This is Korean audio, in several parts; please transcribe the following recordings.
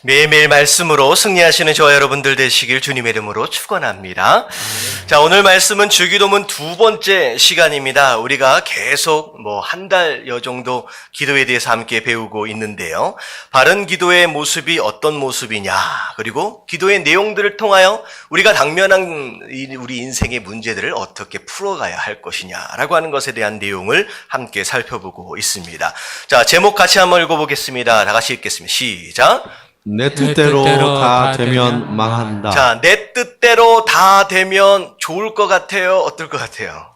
매일매일 말씀으로 승리하시는 저와 여러분들 되시길 주님의 이름으로 축원합니다. 자, 오늘 말씀은 주기도문 두 번째 시간입니다. 우리가 계속 한 달여 정도 기도에 대해서 함께 배우고 있는데요. 바른 기도의 모습이 어떤 모습이냐, 그리고 기도의 내용들을 통하여 우리가 당면한 우리 인생의 문제들을 어떻게 풀어가야 할 것이냐라고 하는 것에 대한 내용을 함께 살펴보고 있습니다. 자, 제목 같이 한번 읽어보겠습니다. 다 같이 읽겠습니다. 시작. 내 뜻대로 다 되면 망한다. 자, 내 뜻대로 다 되면 좋을 것 같아요? 어떨 것 같아요?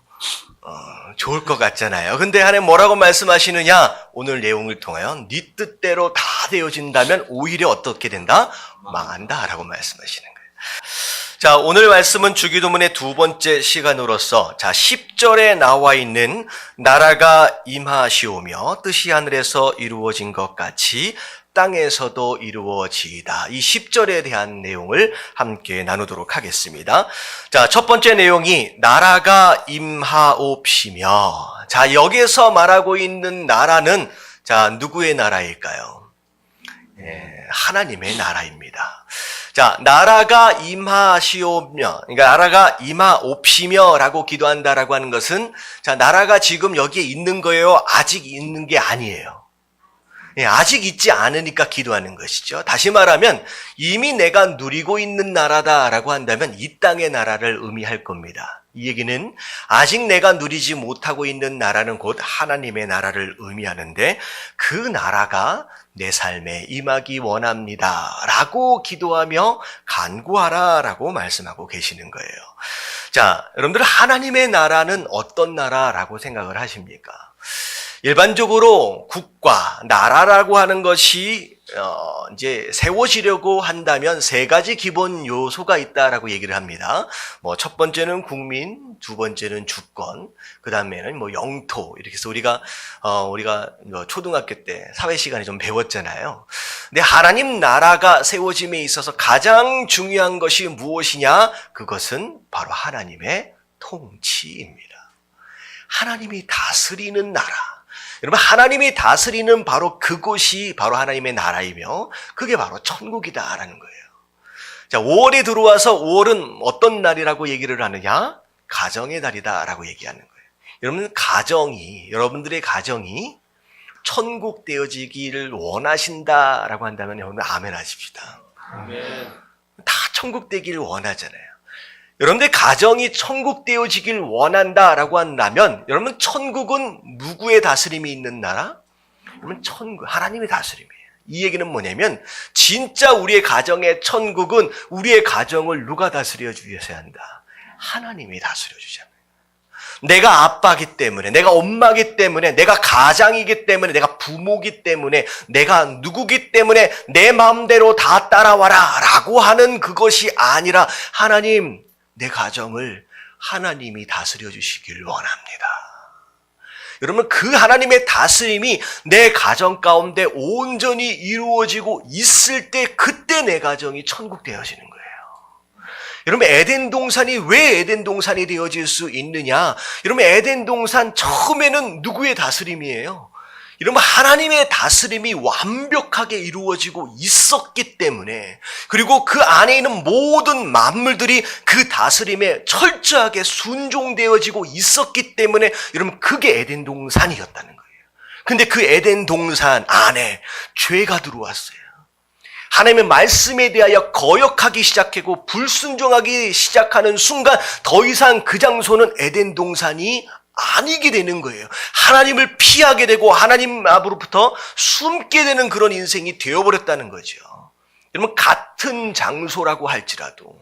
좋을 것 같잖아요. 근데 하나님 뭐라고 말씀하시느냐? 오늘 내용을 통하여 네 뜻대로 다 되어진다면 오히려 어떻게 된다? 망한다 라고 말씀하시는 거예요. 자, 오늘 말씀은 주기도문의 두 번째 시간으로서 10절에 나와 있는 나라가 임하시오며 뜻이 하늘에서 이루어진 것 같이 땅에서도 이루어지이다. 이 10절에 대한 내용을 함께 나누도록 하겠습니다. 자, 첫 번째 내용이 나라가 임하옵시며. 자, 여기서 말하고 있는 나라는 누구의 나라일까요? 하나님의 나라입니다. 자, 나라가 임하시오며, 그러니까 나라가 임하옵시며 라고 기도한다라고 하는 것은 나라가 지금 여기에 있는 거예요? 아직 있는 게 아니에요. 아직 있지 않으니까 기도하는 것이죠. 다시 말하면 이미 내가 누리고 있는 나라다라고 한다면 이 땅의 나라를 의미할 겁니다. 이 얘기는 아직 내가 누리지 못하고 있는 나라는 곧 하나님의 나라를 의미하는데 그 나라가 내 삶에 임하기 원합니다 라고 기도하며 간구하라 라고 말씀하고 계시는 거예요. 자, 여러분들 하나님의 나라는 어떤 나라라고 생각을 하십니까? 일반적으로 국가, 나라라고 하는 것이 이제 세워지려고 한다면 세 가지 기본 요소가 있다라고 얘기를 합니다. 첫 번째는 국민, 두 번째는 주권, 그 다음에는 영토, 이렇게 해서 우리가 초등학교 때 사회 시간에 좀 배웠잖아요. 근데 하나님 나라가 세워짐에 있어서 가장 중요한 것이 무엇이냐? 그것은 바로 하나님의 통치입니다. 하나님이 다스리는 나라. 여러분, 하나님이 다스리는 바로 그곳이 바로 하나님의 나라이며 그게 바로 천국이다라는 거예요. 자, 5월에 들어와서 5월은 어떤 날이라고 얘기를 하느냐? 가정의 달이다라고 얘기하는 거예요. 여러분들의 가정이 천국 되어지기를 원하신다라고 한다면 여러분 아멘 하십시다. 아멘. 다 천국 되기를 원하잖아요. 여러분들 가정이 천국 되어지길 원한다라고 한다면 여러분 천국은 누구의 다스림이 있는 나라? 여러분 천국, 하나님의 다스림이에요. 이 얘기는 뭐냐면 진짜 우리의 가정의 천국은 우리의 가정을 누가 다스려 주셔야 한다? 하나님이 다스려 주잖아요. 내가 아빠기 때문에, 내가 엄마기 때문에, 내가 가장이기 때문에, 내가 부모기 때문에, 내가 누구기 때문에 내 마음대로 다 따라와라 라고 하는 그것이 아니라 하나님, 내 가정을 하나님이 다스려 주시길 원합니다. 여러분, 그 하나님의 다스림이 내 가정 가운데 온전히 이루어지고 있을 때 그때 내 가정이 천국 되어지는 거예요. 여러분, 에덴 동산이 왜 에덴 동산이 되어질 수 있느냐? 여러분, 에덴 동산 처음에는 누구의 다스림이에요? 여러분, 하나님의 다스림이 완벽하게 이루어지고 있었기 때문에, 그리고 그 안에 있는 모든 만물들이 그 다스림에 철저하게 순종되어지고 있었기 때문에 여러분, 그게 에덴 동산이었다는 거예요. 근데 그 에덴 동산 안에 죄가 들어왔어요. 하나님의 말씀에 대하여 거역하기 시작하고 불순종하기 시작하는 순간 더 이상 그 장소는 에덴 동산이 아니게 되는 거예요. 하나님을 피하게 되고 하나님 앞으로부터 숨게 되는 그런 인생이 되어버렸다는 거죠. 여러분, 같은 장소라고 할지라도,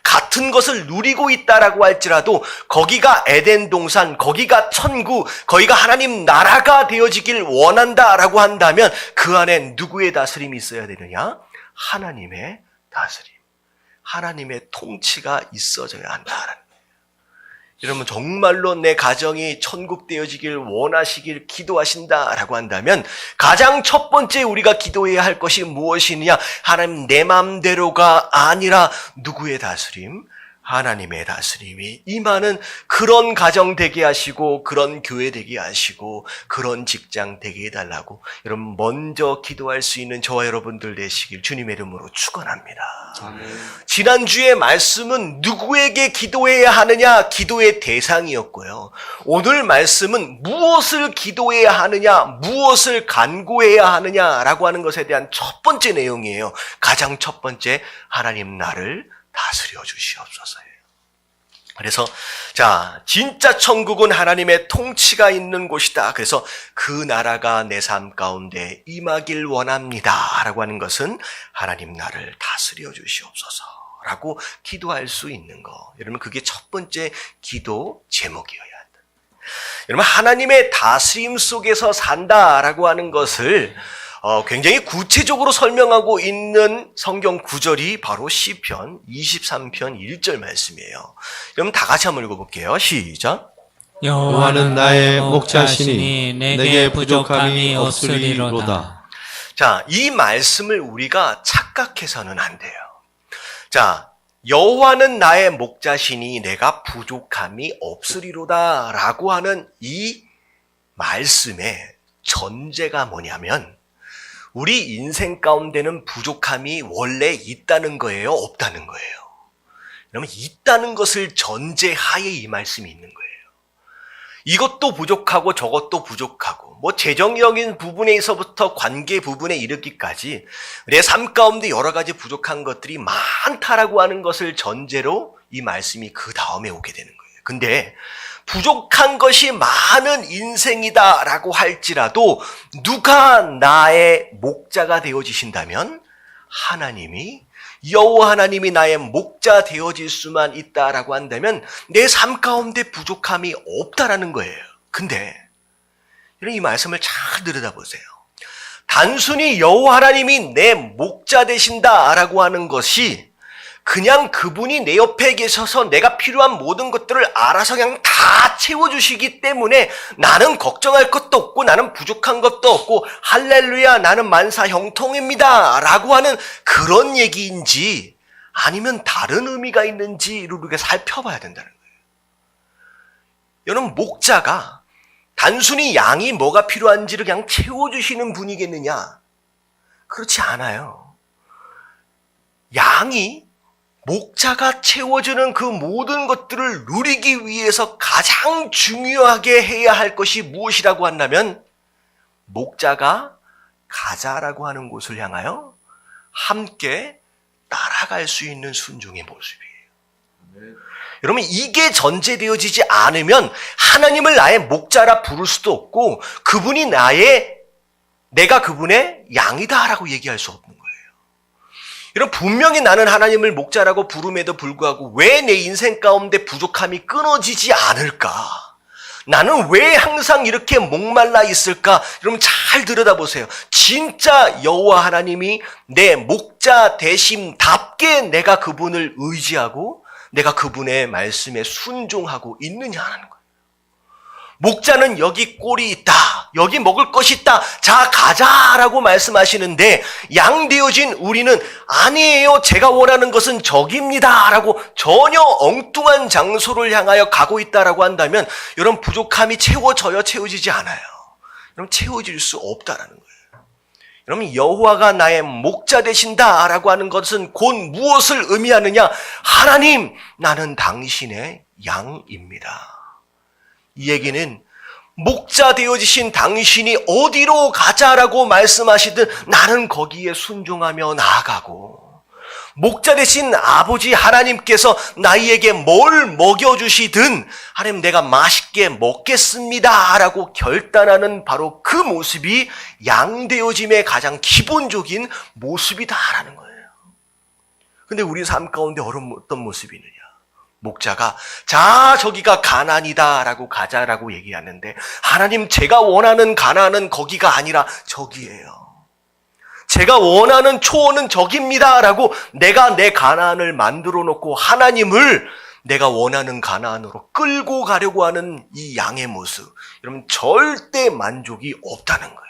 같은 것을 누리고 있다라고 할지라도 거기가 에덴 동산, 거기가 천국, 거기가 하나님 나라가 되어지길 원한다라고 한다면 그 안에 누구의 다스림이 있어야 되느냐? 하나님의 다스림, 하나님의 통치가 있어져야 한다라는 거예요. 여러분, 정말로 내 가정이 천국 되어지길 원하시길 기도하신다라고 한다면 가장 첫 번째 우리가 기도해야 할 것이 무엇이냐? 하나님, 내 마음대로가 아니라 누구의 다스림? 하나님의 다스림이 임하는 그런 가정 되게 하시고 그런 교회 되게 하시고 그런 직장 되게 해달라고 여러분 먼저 기도할 수 있는 저와 여러분들 되시길 주님의 이름으로 축원합니다. 지난주의 말씀은 누구에게 기도해야 하느냐 기도의 대상이었고요. 오늘 말씀은 무엇을 기도해야 하느냐 무엇을 간구해야 하느냐라고 하는 것에 대한 첫 번째 내용이에요. 가장 첫 번째, 하나님 나를 다스려 주시옵소서예요. 그래서 진짜 천국은 하나님의 통치가 있는 곳이다. 그래서 그 나라가 내 삶 가운데 임하길 원합니다 라고 하는 것은 하나님 나를 다스려 주시옵소서 라고 기도할 수 있는 거. 여러분 그게 첫 번째 기도 제목이어야 한다. 여러분 하나님의 다스림 속에서 산다라고 하는 것을 굉장히 구체적으로 설명하고 있는 성경 구절이 바로 시편 23편 1절 말씀이에요. 그럼 다 같이 한번 읽어볼게요. 시작. 여호와는 나의 목자시니 내게 부족함이 없으리로다. 이 말씀을 우리가 착각해서는 안 돼요. 여호와는 나의 목자시니 내가 부족함이 없으리로다 라고 하는 이 말씀의 전제가 뭐냐면 우리 인생 가운데는 부족함이 원래 있다는 거예요? 없다는 거예요? 그러면 있다는 것을 전제하에 이 말씀이 있는 거예요. 이것도 부족하고 저것도 부족하고 재정적인 부분에서부터 관계 부분에 이르기까지 내 삶 가운데 여러 가지 부족한 것들이 많다라고 하는 것을 전제로 이 말씀이 그 다음에 오게 되는 거예요. 근데 부족한 것이 많은 인생이다라고 할지라도 누가 나의 목자가 되어지신다면 하나님이 여호와 하나님이 나의 목자 되어질 수만 있다라고 한다면 내 삶 가운데 부족함이 없다라는 거예요. 근데 이 말씀을 잘 들여다보세요. 단순히 여호와 하나님이 내 목자 되신다라고 하는 것이 그냥 그분이 내 옆에 계셔서 내가 필요한 모든 것들을 알아서 그냥 다 채워주시기 때문에 나는 걱정할 것도 없고 나는 부족한 것도 없고 할렐루야 나는 만사 형통입니다 라고 하는 그런 얘기인지 아니면 다른 의미가 있는지를 우리가 살펴봐야 된다는 거예요. 여러분 목자가 단순히 양이 뭐가 필요한지를 그냥 채워주시는 분이겠느냐? 그렇지 않아요. 양이 목자가 채워주는 그 모든 것들을 누리기 위해서 가장 중요하게 해야 할 것이 무엇이라고 한다면 목자가 가자라고 하는 곳을 향하여 함께 따라갈 수 있는 순종의 모습이에요. 여러분 이게 전제되어지지 않으면 하나님을 나의 목자라 부를 수도 없고 그분이 내가 그분의 양이다라고 얘기할 수 없는 거예요. 여러분 분명히 나는 하나님을 목자라고 부름에도 불구하고 왜 내 인생 가운데 부족함이 끊어지지 않을까? 나는 왜 항상 이렇게 목말라 있을까? 여러분 잘 들여다보세요. 진짜 여호와 하나님이 내 목자 되심답게 내가 그분을 의지하고 내가 그분의 말씀에 순종하고 있느냐는 거예요. 목자는 여기 꼴이 있다. 여기 먹을 것이 있다. 자 가자라고 말씀하시는데 양 되어진 우리는 아니에요. 제가 원하는 것은 저기입니다. 라고 전혀 엉뚱한 장소를 향하여 가고 있다라고 한다면 여러분 부족함이 채워져요? 채워지지 않아요? 여러분 채워질 수 없다라는 거예요. 여러분 여호와가 나의 목자 되신다라고 하는 것은 곧 무엇을 의미하느냐? 하나님 나는 당신의 양입니다. 이 얘기는 목자 되어지신 당신이 어디로 가자라고 말씀하시든 나는 거기에 순종하며 나아가고 목자 되신 아버지 하나님께서 나에게 뭘 먹여주시든 하나님 내가 맛있게 먹겠습니다 라고 결단하는 바로 그 모습이 양 되어짐의 가장 기본적인 모습이다라는 거예요. 근데 우리 삶 가운데 어떤 모습이 있느냐? 목자가 자 저기가 가나안이다 라고 가자라고 얘기하는데 하나님 제가 원하는 가나안은 거기가 아니라 저기예요. 제가 원하는 초원은 저기입니다 라고 내가 내 가나안을 만들어 놓고 하나님을 내가 원하는 가나안으로 끌고 가려고 하는 이 양의 모습 여러분 절대 만족이 없다는 거예요.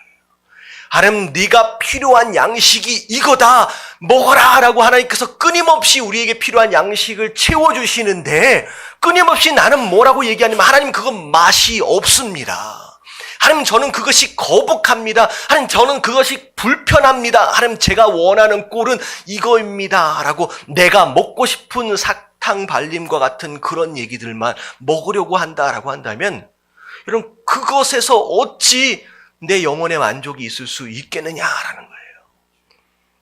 하나님 네가 필요한 양식이 이거다 먹어라 라고 하나님께서 끊임없이 우리에게 필요한 양식을 채워주시는데 끊임없이 나는 뭐라고 얘기하냐면 하나님 그건 맛이 없습니다. 하나님 저는 그것이 거북합니다. 하나님 저는 그것이 불편합니다. 하나님 제가 원하는 꼴은 이거입니다 라고 내가 먹고 싶은 사탕 발림과 같은 그런 얘기들만 먹으려고 한다라고 한다면 여러분 그것에서 어찌 내 영혼의 만족이 있을 수 있겠느냐라는 거예요.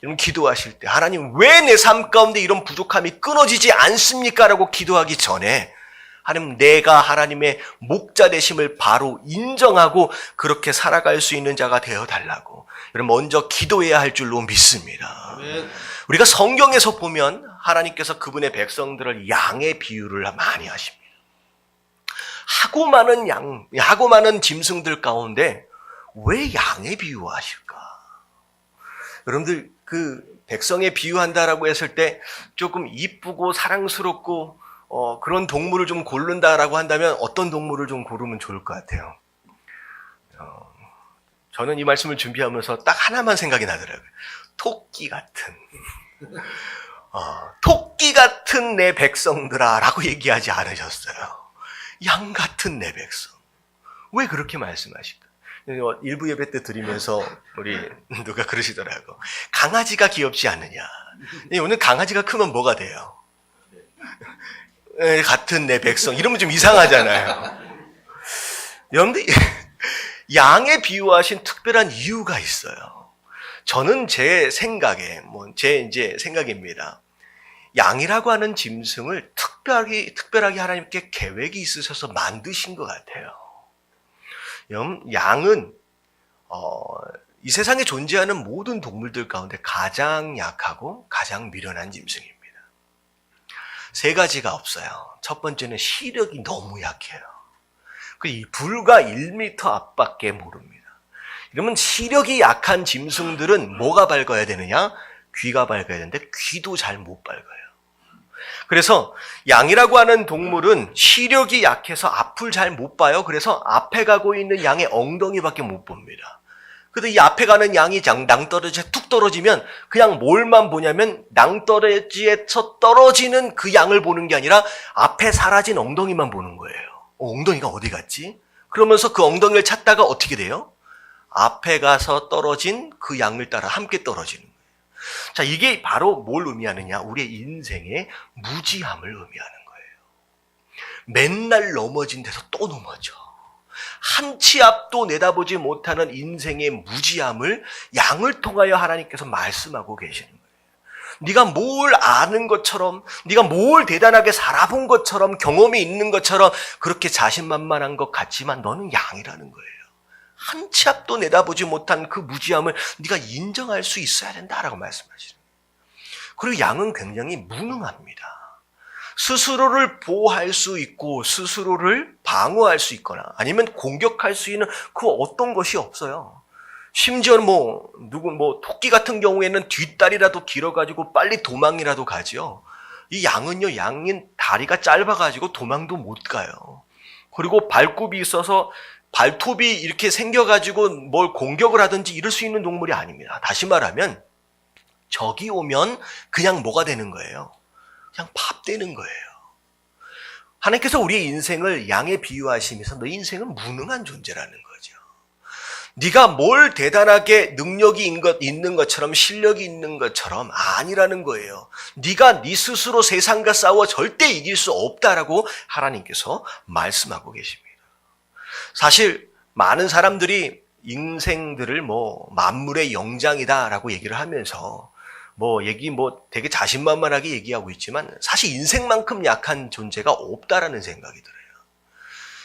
여러분 기도하실 때 하나님 왜 내 삶 가운데 이런 부족함이 끊어지지 않습니까? 라고 기도하기 전에 하나님 내가 하나님의 목자 되심을 바로 인정하고 그렇게 살아갈 수 있는 자가 되어달라고 여러분 먼저 기도해야 할 줄로 믿습니다. 우리가 성경에서 보면 하나님께서 그분의 백성들을 양의 비유를 많이 하십니다. 하고 많은 짐승들 가운데 왜 양의 비유하실까? 여러분들 그 백성에 비유한다라고 했을 때 조금 이쁘고 사랑스럽고 그런 동물을 좀 고른다라고 한다면 어떤 동물을 좀 고르면 좋을 것 같아요? 저는 이 말씀을 준비하면서 딱 하나만 생각이 나더라고요. 토끼 같은 토끼 같은 내 백성들아 라고 얘기하지 않으셨어요. 양 같은 내 백성. 왜 그렇게 말씀하실까? 일부 예배 때 드리면서 우리 누가 그러시더라고. 강아지가 귀엽지 않느냐. 오늘 강아지가 크면 뭐가 돼요? 같은 내 백성. 이러면 좀 이상하잖아요. 여러분들 양에 비유하신 특별한 이유가 있어요. 저는 제 생각에 제 이제 생각입니다. 양이라고 하는 짐승을 특별하게 하나님께 계획이 있으셔서 만드신 것 같아요. 양은 이 세상에 존재하는 모든 동물들 가운데 가장 약하고 가장 미련한 짐승입니다. 세 가지가 없어요. 첫 번째는 시력이 너무 약해요. 불과 1m 앞밖에 모릅니다. 이러면 시력이 약한 짐승들은 뭐가 밝아야 되느냐? 귀가 밝아야 되는데 귀도 잘 못 밝아요. 그래서 양이라고 하는 동물은 시력이 약해서 앞을 잘 못 봐요. 그래서 앞에 가고 있는 양의 엉덩이밖에 못 봅니다. 근데 이 앞에 가는 양이 낭떠러지에 툭 떨어지면 그냥 뭘만 보냐면 낭떠러지에서 떨어지는 그 양을 보는 게 아니라 앞에 사라진 엉덩이만 보는 거예요. 엉덩이가 어디 갔지? 그러면서 그 엉덩이를 찾다가 어떻게 돼요? 앞에 가서 떨어진 그 양을 따라 함께 떨어지는 거예요. 자, 이게 바로 뭘 의미하느냐? 우리의 인생의 무지함을 의미하는 거예요. 맨날 넘어진 데서 또 넘어져. 한 치 앞도 내다보지 못하는 인생의 무지함을 양을 통하여 하나님께서 말씀하고 계시는 거예요. 네가 뭘 아는 것처럼, 네가 뭘 대단하게 살아본 것처럼, 경험이 있는 것처럼 그렇게 자신만만한 것 같지만 너는 양이라는 거예요. 한 치 앞도 내다보지 못한 그 무지함을 네가 인정할 수 있어야 된다라고 말씀하시는 거예요. 그리고 양은 굉장히 무능합니다. 스스로를 보호할 수 있고 스스로를 방어할 수 있거나 아니면 공격할 수 있는 그 어떤 것이 없어요. 심지어 토끼 같은 경우에는 뒷다리라도 길어가지고 빨리 도망이라도 가죠. 이 양은요, 양인 다리가 짧아가지고 도망도 못 가요. 그리고 발굽이 있어서 발톱이 이렇게 생겨가지고 뭘 공격을 하든지 이럴 수 있는 동물이 아닙니다. 다시 말하면 적이 오면 그냥 뭐가 되는 거예요? 그냥 밥 되는 거예요. 하나님께서 우리의 인생을 양에 비유하시면서 너 인생은 무능한 존재라는 거죠. 네가 뭘 대단하게 능력이 있는 것처럼 실력이 있는 것처럼 아니라는 거예요. 네가 네 스스로 세상과 싸워 절대 이길 수 없다라고 하나님께서 말씀하고 계십니다. 사실 많은 사람들이 인생들을 만물의 영장이다라고 얘기를 하면서 되게 자신만만하게 얘기하고 있지만 사실 인생만큼 약한 존재가 없다라는 생각이 들어요.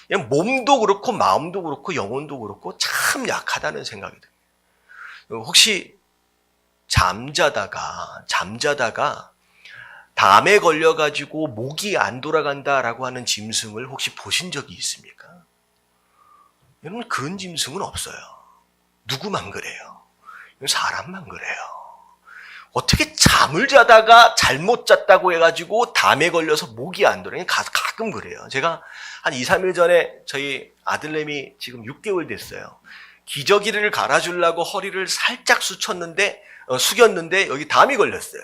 그냥 몸도 그렇고 마음도 그렇고 영혼도 그렇고 참 약하다는 생각이 듭니다. 혹시 잠자다가 담에 걸려가지고 목이 안 돌아간다라고 하는 짐승을 혹시 보신 적이 있습니까? 여러분 그런 짐승은 없어요. 누구만 그래요. 사람만 그래요. 어떻게 잠을 자다가 잘못 잤다고 해가지고 담에 걸려서 목이 안 돌아요. 가끔 그래요. 제가 한 2, 3일 전에 저희 아들내미 지금 6개월 됐어요. 기저귀를 갈아주려고 허리를 살짝 숙였는데 여기 담이 걸렸어요.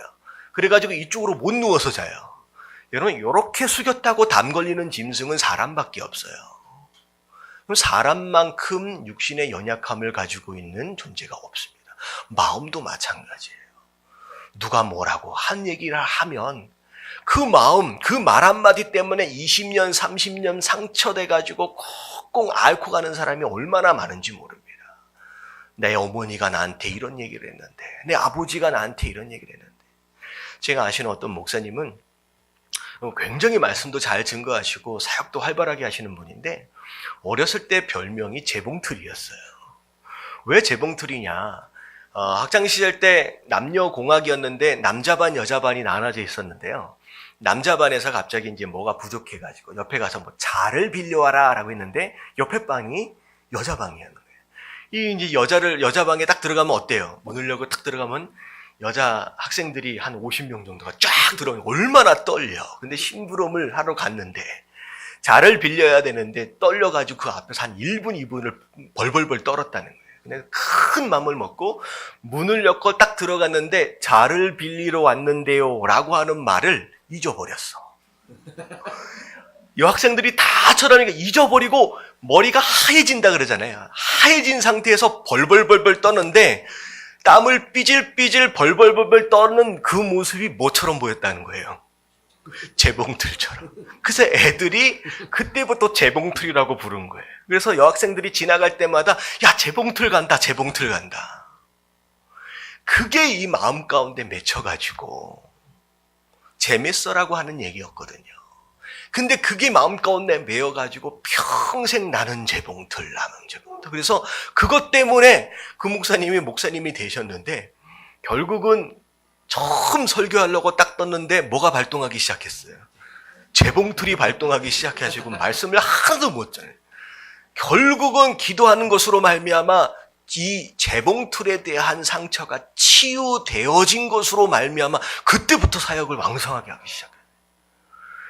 그래가지고 이쪽으로 못 누워서 자요. 여러분, 이렇게 숙였다고 담 걸리는 짐승은 사람밖에 없어요. 그럼 사람만큼 육신의 연약함을 가지고 있는 존재가 없습니다. 마음도 마찬가지예요. 누가 뭐라고 한 얘기를 하면 그 마음, 그 말 한마디 때문에 20년, 30년 상처돼가지고 꽁꽁 앓고 가는 사람이 얼마나 많은지 모릅니다. 내 어머니가 나한테 이런 얘기를 했는데, 내 아버지가 나한테 이런 얘기를 했는데. 제가 아시는 어떤 목사님은 굉장히 말씀도 잘 증거하시고 사역도 활발하게 하시는 분인데, 어렸을 때 별명이 재봉틀이었어요. 왜 재봉틀이냐? 학창시절 때 남녀공학이었는데 남자반 여자반이 나눠져 있었는데요. 남자반에서 갑자기 이제 뭐가 부족해가지고 옆에 가서 뭐 자를 빌려와라 라고 했는데 옆에 방이 여자방이었는 거예요. 이 이제 여자방에 딱 들어가면 어때요? 문을 열고 딱 들어가면 여자 학생들이 한 50명 정도가 쫙 들어오면 얼마나 떨려. 근데 심부름을 하러 갔는데 자를 빌려야 되는데 떨려가지고 그 앞에서 한 1분, 2분을 벌벌벌 떨었다는 거예요. 근데 큰 맘을 먹고 문을 열고 딱 들어갔는데 자를 빌리러 왔는데요 라고 하는 말을 잊어버렸어. 이 학생들이 다 저러니까 잊어버리고 머리가 하얘진다 그러잖아요. 하얘진 상태에서 벌벌벌벌 떠는데 땀을 삐질삐질 벌벌벌벌 떠는 그 모습이 뭐처럼 보였다는 거예요. 재봉틀처럼. 그래서 애들이 그때부터 재봉틀이라고 부른 거예요. 그래서 여학생들이 지나갈 때마다 야, 재봉틀 간다, 재봉틀 간다. 그게 이 마음 가운데 맺혀가지고 재밌어라고 하는 얘기였거든요. 근데 그게 마음 가운데 메어가지고 평생 나는 재봉틀, 나는 재봉틀. 그래서 그것 때문에 그 목사님이 되셨는데 결국은 처음 설교하려고 딱 떴는데 뭐가 발동하기 시작했어요. 재봉틀이 발동하기 시작해가지고 말씀을 하나도 못 전해요. 결국은 기도하는 것으로 말미암아 이 재봉틀에 대한 상처가 치유되어진 것으로 말미암아 그때부터 사역을 왕성하게 하기 시작해요.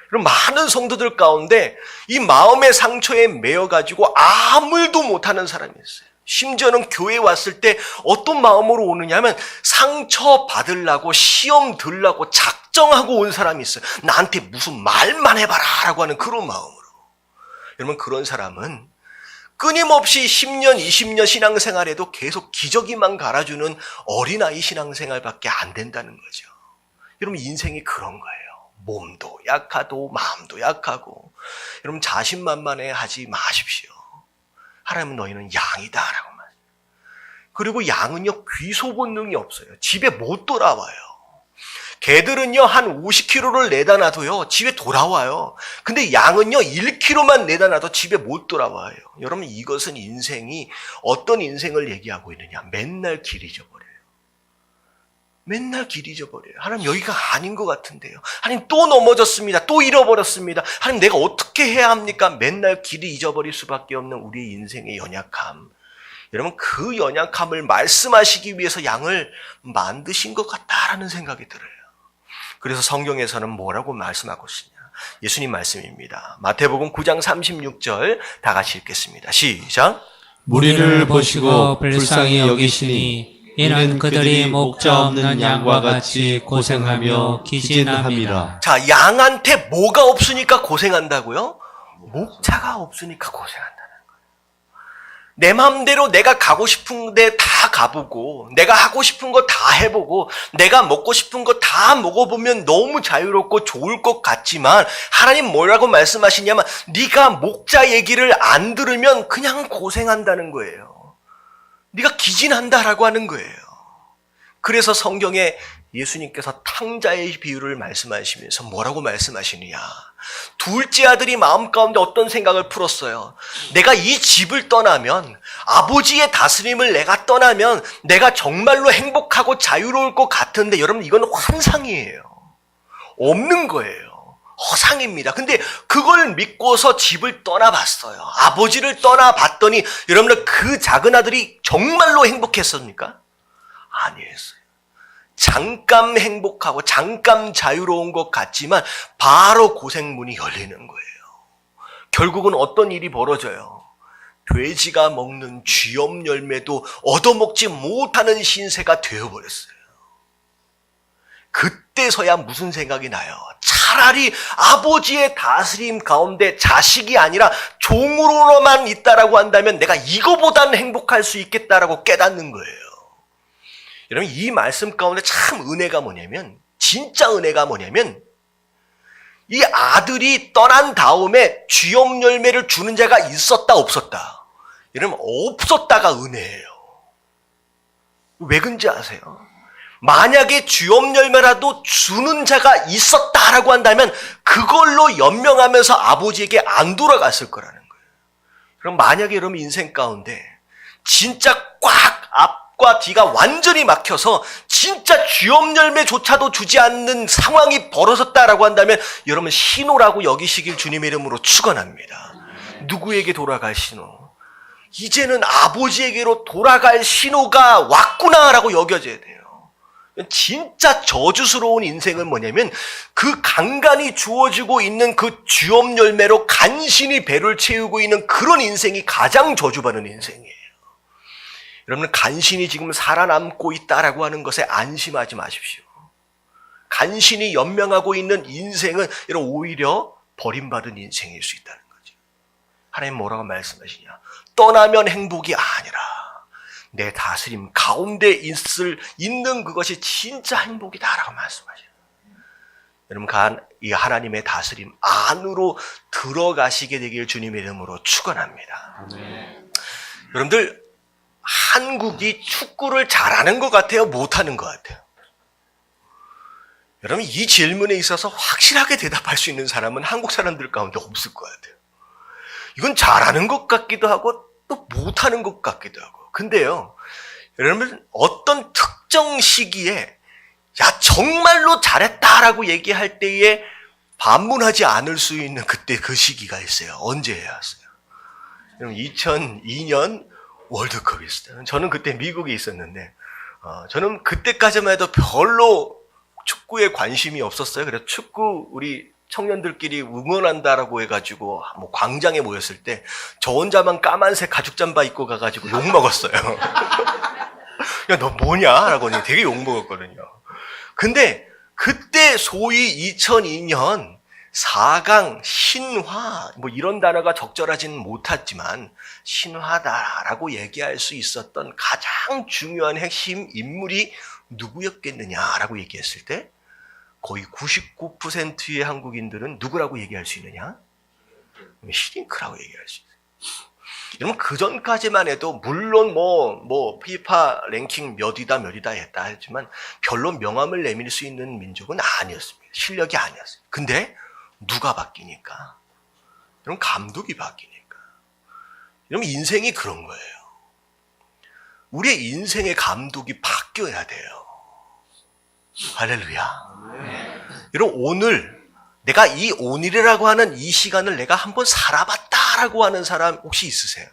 그럼 많은 성도들 가운데 이 마음의 상처에 매여가지고 아무 일도 못하는 사람이 있어요. 심지어는 교회에 왔을 때 어떤 마음으로 오느냐 하면 상처 받으려고 시험 들려고 작정하고 온 사람이 있어요. 나한테 무슨 말만 해봐라 라고 하는 그런 마음으로. 여러분, 그런 사람은 끊임없이 10년, 20년 신앙생활에도 계속 기저귀만 갈아주는 어린아이 신앙생활밖에 안 된다는 거죠. 여러분, 인생이 그런 거예요. 몸도 약하고 마음도 약하고. 여러분, 자신만만해 하지 마십시오. 하나님은 너희는 양이다 라고 말해요. 그리고 양은요, 귀소 본능이 없어요. 집에 못 돌아와요. 개들은요, 한 50km를 내다 놔도요, 집에 돌아와요. 근데 양은요, 1km만 내다 놔도 집에 못 돌아와요. 여러분, 이것은 인생이 어떤 인생을 얘기하고 있느냐. 맨날 길 잊어버려요. 맨날 길 잊어버려요. 하나님, 여기가 아닌 것 같은데요. 하나님, 또 넘어졌습니다. 또 잃어버렸습니다. 하나님, 내가 어떻게 해야 합니까? 맨날 길을 잊어버릴 수밖에 없는 우리 인생의 연약함. 여러분, 그 연약함을 말씀하시기 위해서 양을 만드신 것 같다라는 생각이 들어요. 그래서 성경에서는 뭐라고 말씀하고 있느냐. 예수님 말씀입니다. 마태복음 9장 36절 다 같이 읽겠습니다. 시작. 무리를 보시고 불쌍히 여기시니 이는 그들이 목자 없는 양과 같이 고생하며 기진함이라. 자, 양한테 뭐가 없으니까 고생한다고요? 목자가 없으니까 고생한다는 거예요. 내 마음대로 내가 가고 싶은 데 다 가보고 내가 하고 싶은 거 다 해보고 내가 먹고 싶은 거 다 먹어보면 너무 자유롭고 좋을 것 같지만 하나님 뭐라고 말씀하시냐면 네가 목자 얘기를 안 들으면 그냥 고생한다는 거예요. 네가 기진한다라고 하는 거예요. 그래서 성경에 예수님께서 탕자의 비유를 말씀하시면서 뭐라고 말씀하시느냐. 둘째 아들이 마음 가운데 어떤 생각을 풀었어요. 내가 이 집을 떠나면, 아버지의 다스림을 내가 떠나면 내가 정말로 행복하고 자유로울 것 같은데 여러분, 이건 환상이에요. 없는 거예요. 허상입니다. 근데 그걸 믿고서 집을 떠나봤어요. 아버지를 떠나봤더니 여러분들, 그 작은 아들이 정말로 행복했습니까? 아니었어요. 잠깐 행복하고 잠깐 자유로운 것 같지만 바로 고생문이 열리는 거예요. 결국은 어떤 일이 벌어져요? 돼지가 먹는 쥐염 열매도 얻어먹지 못하는 신세가 되어버렸어요. 그때서야 무슨 생각이 나요? 차라리 아버지의 다스림 가운데 자식이 아니라 종으로만 있다라고 한다면 내가 이거보다는 행복할 수 있겠다라고 깨닫는 거예요. 여러분, 이 말씀 가운데 참 은혜가 뭐냐면, 진짜 은혜가 뭐냐면, 이 아들이 떠난 다음에 쥐염 열매를 주는 자가 있었다 없었다? 여러분, 없었다가 은혜예요. 왜 그런지 아세요? 만약에 쥐염 열매라도 주는 자가 있었다라고 한다면 그걸로 연명하면서 아버지에게 안 돌아갔을 거라는 거예요. 그럼 만약에 여러분 인생 가운데 진짜 꽉 앞과 뒤가 완전히 막혀서 진짜 쥐염 열매조차도 주지 않는 상황이 벌어졌다라고 한다면 여러분 신호라고 여기시길 주님의 이름으로 축원합니다. 누구에게 돌아갈 신호? 이제는 아버지에게로 돌아갈 신호가 왔구나라고 여겨져야 돼요. 진짜 저주스러운 인생은 뭐냐면 그 간간히 주어지고 있는 그 쥐염 열매로 간신히 배를 채우고 있는 그런 인생이 가장 저주받는 인생이에요. 여러분, 간신히 지금 살아남고 있다라고 하는 것에 안심하지 마십시오. 간신히 연명하고 있는 인생은 오히려 버림받은 인생일 수 있다는 거죠. 하나님 뭐라고 말씀하시냐? 떠나면 행복이 아니라 내 다스림 가운데 있는 그것이 진짜 행복이다라고 말씀하셔요. 여러분, 이 하나님의 다스림 안으로 들어가시게 되길 주님의 이름으로 축원합니다. 여러분들, 한국이 축구를 잘하는 것 같아요? 못하는 것 같아요? 여러분, 이 질문에 있어서 확실하게 대답할 수 있는 사람은 한국 사람들 가운데 없을 것 같아요. 이건 잘하는 것 같기도 하고 또 못하는 것 같기도 하고. 근데요, 여러분, 어떤 특정 시기에 야 정말로 잘했다라고 얘기할 때에 반문하지 않을 수 있는 그때 그 시기가 있어요. 언제였어요? 여러분, 2002년 월드컵이 있었어요. 저는 그때 미국에 있었는데 저는 그때까지만 해도 별로 축구에 관심이 없었어요. 그래서 축구 우리 청년들끼리 응원한다라고 해가지고 뭐 광장에 모였을 때 저 혼자만 까만색 가죽 잠바 입고 가가지고 욕 먹었어요. 야, 너 뭐냐? 라고 되게 욕 먹었거든요. 근데 그때 소위 2002년 4강 신화 뭐 이런 단어가 적절하지는 못했지만 신화다라고 얘기할 수 있었던 가장 중요한 핵심 인물이 누구였겠느냐라고 얘기했을 때 거의 99%의 한국인들은 누구라고 얘기할 수 있느냐? 히딩크라고 얘기할 수 있어요. 여러분, 그 전까지만 해도 물론 뭐 피파 랭킹 몇이다 했다 했지만 별로 명함을 내밀 수 있는 민족은 아니었습니다. 실력이 아니었어요. 근데 누가 바뀌니까? 여러분, 감독이 바뀌니까. 여러분, 인생이 그런 거예요. 우리의 인생의 감독이 바뀌어야 돼요. 할렐루야. 여러분, 오늘 내가 이 오늘이라고 하는 이 시간을 내가 한번 살아봤다라고 하는 사람 혹시 있으세요?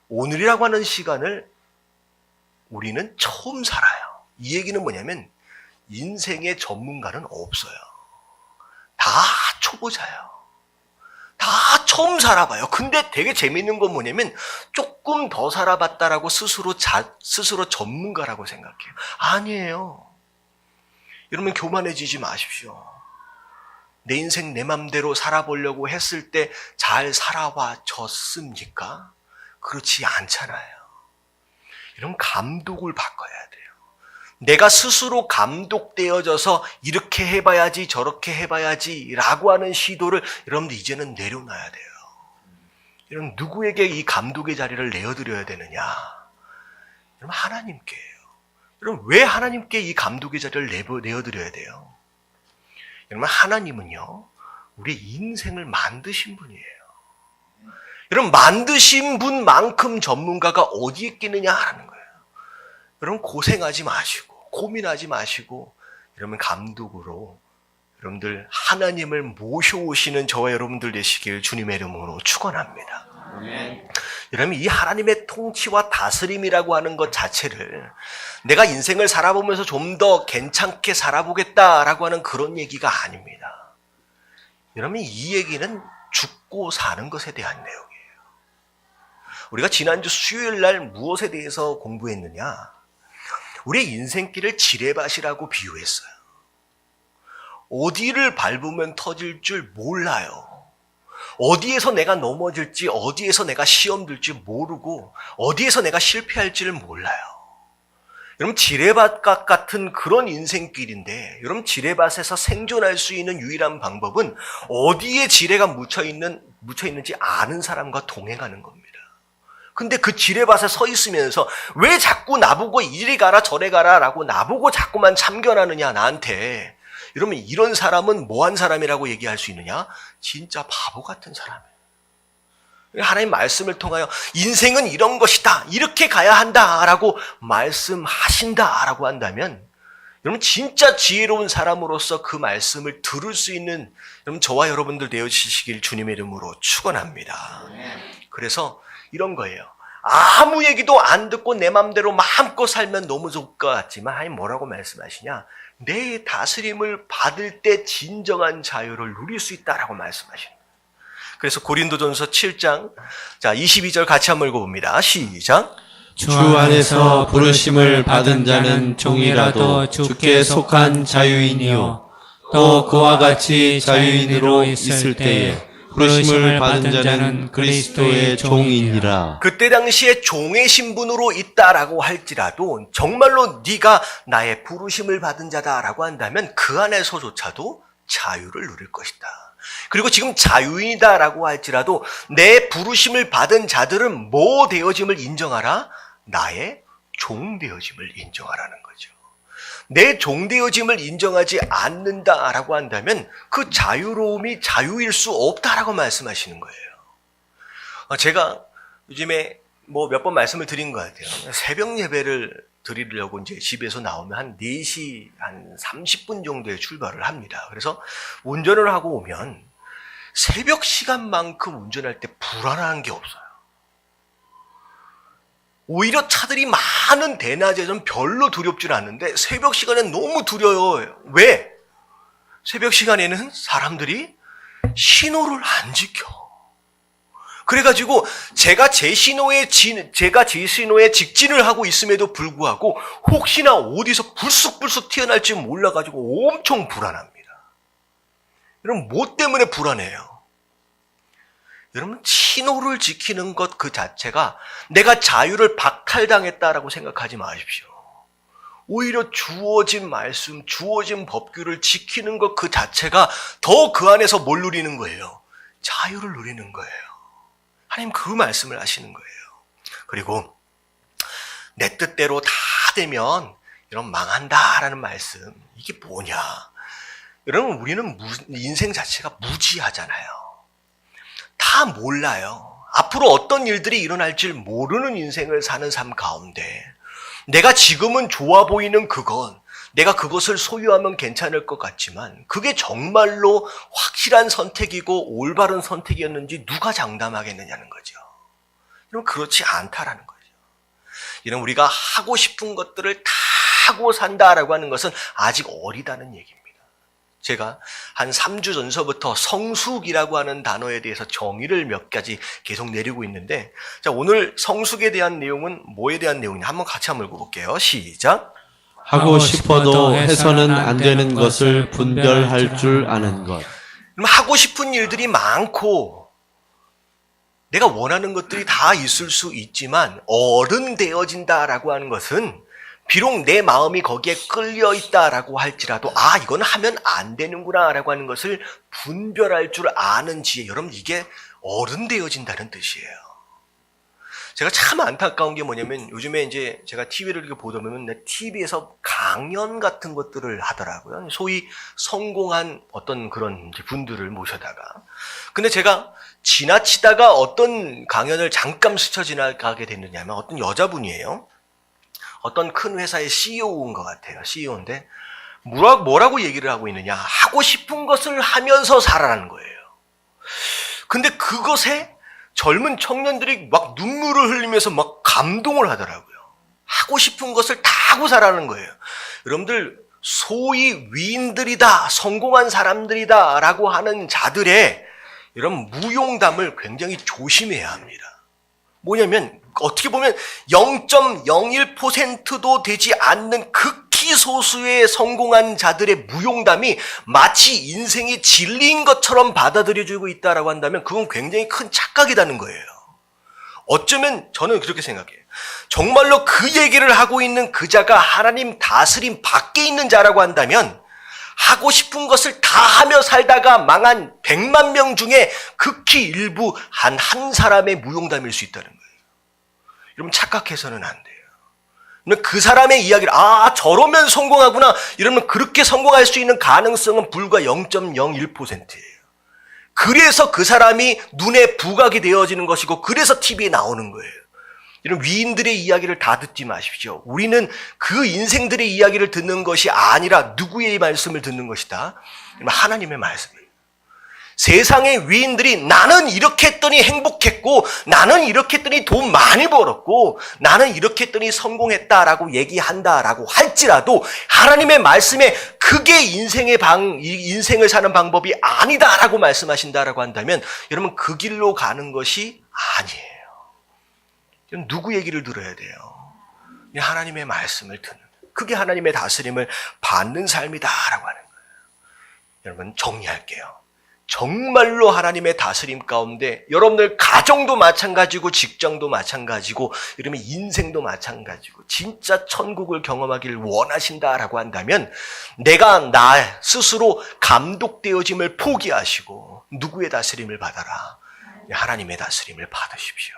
오늘이라고 하는 시간을 우리는 처음 살아요. 이 얘기는 뭐냐면 인생의 전문가는 없어요. 다 초보자예요. 다 처음 살아봐요. 근데 되게 재밌는 건 뭐냐면 조금 더 살아봤다라고 스스로 전문가라고 생각해요. 아니에요. 여러분, 교만해지지 마십시오. 내 인생 내 맘대로 살아보려고 했을 때 잘 살아와졌습니까? 그렇지 않잖아요. 이런 감독을 바꿔야 돼요. 내가 스스로 감독되어져서 이렇게 해봐야지 저렇게 해봐야지 라고 하는 시도를 여러분들 이제는 내려놔야 돼요. 여러분, 누구에게 이 감독의 자리를 내어드려야 되느냐? 여러분, 하나님께요. 여러분, 왜 하나님께 이 감독의 자리를 내어드려야 돼요? 여러분, 하나님은요, 우리 인생을 만드신 분이에요. 여러분, 만드신 분만큼 전문가가 어디에 있겠느냐 하는 거예요. 여러분, 고생하지 마시고 고민하지 마시고 여러분, 감독으로 여러분들 하나님을 모셔오시는 저와 여러분들 되시길 주님의 이름으로 축원합니다. 여러분, 이 하나님의 통치와 다스림이라고 하는 것 자체를 내가 인생을 살아보면서 좀 더 괜찮게 살아보겠다라고 하는 그런 얘기가 아닙니다. 여러분, 이 얘기는 죽고 사는 것에 대한 내용이에요. 우리가 지난주 수요일 날 무엇에 대해서 공부했느냐? 우리의 인생길을 지뢰밭이라고 비유했어요. 어디를 밟으면 터질 줄 몰라요. 어디에서 내가 넘어질지, 어디에서 내가 시험 들지 모르고, 어디에서 내가 실패할지를 몰라요. 여러분, 지뢰밭 같은 그런 인생길인데, 여러분, 지뢰밭에서 생존할 수 있는 유일한 방법은 어디에 지뢰가 묻혀 있는지 아는 사람과 동행하는 겁니다. 근데 그 지뢰밭에 서 있으면서 왜 자꾸 나보고 이리 가라 저리 가라 라고 나보고 자꾸만 참견하느냐 나한테. 여러분, 이런 사람은 뭐한 사람이라고 얘기할 수 있느냐? 진짜 바보 같은 사람이에요. 하나님 말씀을 통하여 인생은 이런 것이다, 이렇게 가야 한다라고 말씀하신다라고 한다면, 여러분 진짜 지혜로운 사람으로서 그 말씀을 들을 수 있는 여러분 저와 여러분들 되어주시길 주님의 이름으로 축원합니다. 그래서 이런 거예요. 아무 얘기도 안 듣고 내 맘대로 마음껏 살면 너무 좋을 것 같지만 하나님 뭐라고 말씀하시냐? 내 다스림을 받을 때 진정한 자유를 누릴 수 있다라고 말씀하시는 거예요. 그래서 고린도전서 7장 22절 같이 한번 읽어봅니다. 시작. 주 안에서 부르심을 받은 자는 종이라도 주께 속한 자유인이요 또 그와 같이 자유인으로 있을 때에 부르심을 받은 자는 그리스도의 종이니라. 그때 당시에 종의 신분으로 있다라고 할지라도 정말로 네가 나의 부르심을 받은 자다라고 한다면 그 안에서조차도 자유를 누릴 것이다. 그리고 지금 자유인이다라고 할지라도 내 부르심을 받은 자들은 뭐 되어짐을 인정하라? 나의 종 되어짐을 인정하라는 거죠. 내 종 되어짐을 인정하지 않는다라고 한다면 그 자유로움이 자유일 수 없다라고 말씀하시는 거예요. 제가 요즘에 몇 번 말씀을 드린 것 같아요. 새벽 예배를 드리려고 이제 집에서 나오면 한 4시 한 30분 정도에 출발을 합니다. 그래서 운전을 하고 오면 새벽 시간만큼 운전할 때 불안한 게 없어요. 오히려 차들이 많은 대낮에는 별로 두렵질 않는데 새벽 시간엔 너무 두려워요. 왜? 새벽 시간에는 사람들이 신호를 안 지켜. 그래가지고 제가 제 신호에 직진을 하고 있음에도 불구하고 혹시나 어디서 불쑥불쑥 튀어날지 몰라가지고 엄청 불안합니다. 여러분, 뭐 때문에 불안해요? 여러분, 신호를 지키는 것 그 자체가 내가 자유를 박탈당했다라고 생각하지 마십시오. 오히려 주어진 말씀, 주어진 법규를 지키는 것 그 자체가 더 그 안에서 뭘 누리는 거예요? 자유를 누리는 거예요. 하나님 그 말씀을 하시는 거예요. 그리고 내 뜻대로 다 되면 이런 망한다라는 말씀, 이게 뭐냐? 여러분, 우리는 인생 자체가 무지하잖아요. 다 몰라요. 앞으로 어떤 일들이 일어날지 모르는 인생을 사는 삶 가운데 내가 지금은 좋아 보이는 그건, 내가 그것을 소유하면 괜찮을 것 같지만 그게 정말로 확실한 선택이고 올바른 선택이었는지 누가 장담하겠느냐는 거죠. 여러분, 그렇지 않다라는 거죠. 이런 우리가 하고 싶은 것들을 다 하고 산다라고 하는 것은 아직 어리다는 얘기입니다. 제가 한 3주 전서부터 성숙이라고 하는 단어에 대해서 정의를 몇 가지 계속 내리고 있는데, 자, 오늘 성숙에 대한 내용은 뭐에 대한 내용이냐? 한번 같이 한번 읽어볼게요. 시작. 하고 싶어도 해서는 안 되는 것을 분별할 줄 아는 것. 그럼 하고 싶은 일들이 많고 내가 원하는 것들이 다 있을 수 있지만 어른 되어진다라고 하는 것은 비록 내 마음이 거기에 끌려 있다라고 할지라도 이건 하면 안 되는구나라고 하는 것을 분별할 줄 아는 지혜. 여러분, 이게 어른 되어진다는 뜻이에요. 제가 참 안타까운 게 뭐냐면 요즘에 이제 제가 TV를 이렇게 보다 보면 TV에서 강연 같은 것들을 하더라고요. 소위 성공한 어떤 그런 분들을 모셔다가. 근데 제가 지나치다가 어떤 강연을 잠깐 스쳐 지나가게 됐느냐면 어떤 여자분이에요. 어떤 큰 회사의 CEO인 것 같아요. CEO인데 뭐라고 얘기를 하고 있느냐. 하고 싶은 것을 하면서 살아라는 거예요. 근데 그것에 젊은 청년들이 막 눈물을 흘리면서 막 감동을 하더라고요. 하고 싶은 것을 다 하고 살아라는 거예요. 여러분들, 소위 위인들이다, 성공한 사람들이다 라고 하는 자들의 이런 무용담을 굉장히 조심해야 합니다. 뭐냐면 어떻게 보면 0.01%도 되지 않는 극히 소수의 성공한 자들의 무용담이 마치 인생의 진리인 것처럼 받아들여지고 있다라고 한다면 그건 굉장히 큰 착각이라는 거예요. 어쩌면 저는 그렇게 생각해요. 정말로 그 얘기를 하고 있는 그 자가 하나님 다스림 밖에 있는 자라고 한다면 하고 싶은 것을 다 하며 살다가 망한 100만 명 중에 극히 일부 한 사람의 무용담일 수 있다는 거예요. 여러분 착각해서는 안 돼요. 그 사람의 이야기를 저러면 성공하구나 이러면 그렇게 성공할 수 있는 가능성은 불과 0.01%예요. 그래서 그 사람이 눈에 부각이 되어지는 것이고 그래서 TV에 나오는 거예요. 이런 위인들의 이야기를 다 듣지 마십시오. 우리는 그 인생들의 이야기를 듣는 것이 아니라 누구의 말씀을 듣는 것이다. 하나님의 말씀이에요. 세상의 위인들이 나는 이렇게 했더니 행복했고 나는 이렇게 했더니 돈 많이 벌었고 나는 이렇게 했더니 성공했다라고 얘기한다라고 할지라도 하나님의 말씀에 그게 인생을 사는 방법이 아니다라고 말씀하신다라고 한다면 여러분 그 길로 가는 것이 아니에요. 누구 얘기를 들어야 돼요? 하나님의 말씀을 듣는 그게 하나님의 다스림을 받는 삶이다라고 하는 거예요. 여러분 정리할게요. 정말로 하나님의 다스림 가운데 여러분들 가정도 마찬가지고 직장도 마찬가지고 이러면 인생도 마찬가지고 진짜 천국을 경험하기를 원하신다라고 한다면 내가 나 스스로 감독되어짐을 포기하시고 누구의 다스림을 받아라? 하나님의 다스림을 받으십시오.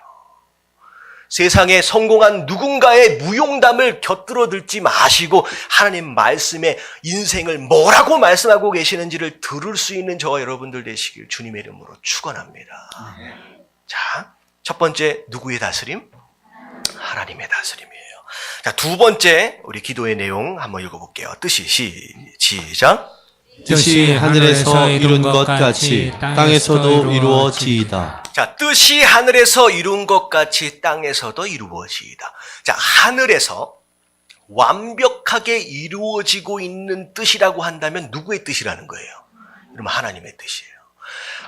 세상에 성공한 누군가의 무용담을 곁들여 들지 마시고 하나님 말씀에 인생을 뭐라고 말씀하고 계시는지를 들을 수 있는 저와 여러분들 되시길 주님의 이름으로 축원합니다. 자, 첫 번째 누구의 다스림? 하나님의 다스림이에요. 자, 두 번째 우리 기도의 내용 한번 읽어볼게요. 뜻이 시작. 뜻이 하늘에서 이룬 것 같이 땅에서도 이루어지이다. 자, 뜻이 하늘에서 이룬 것 같이 땅에서도 이루어지이다. 자, 하늘에서 완벽하게 이루어지고 있는 뜻이라고 한다면 누구의 뜻이라는 거예요? 그러면 하나님의 뜻이에요.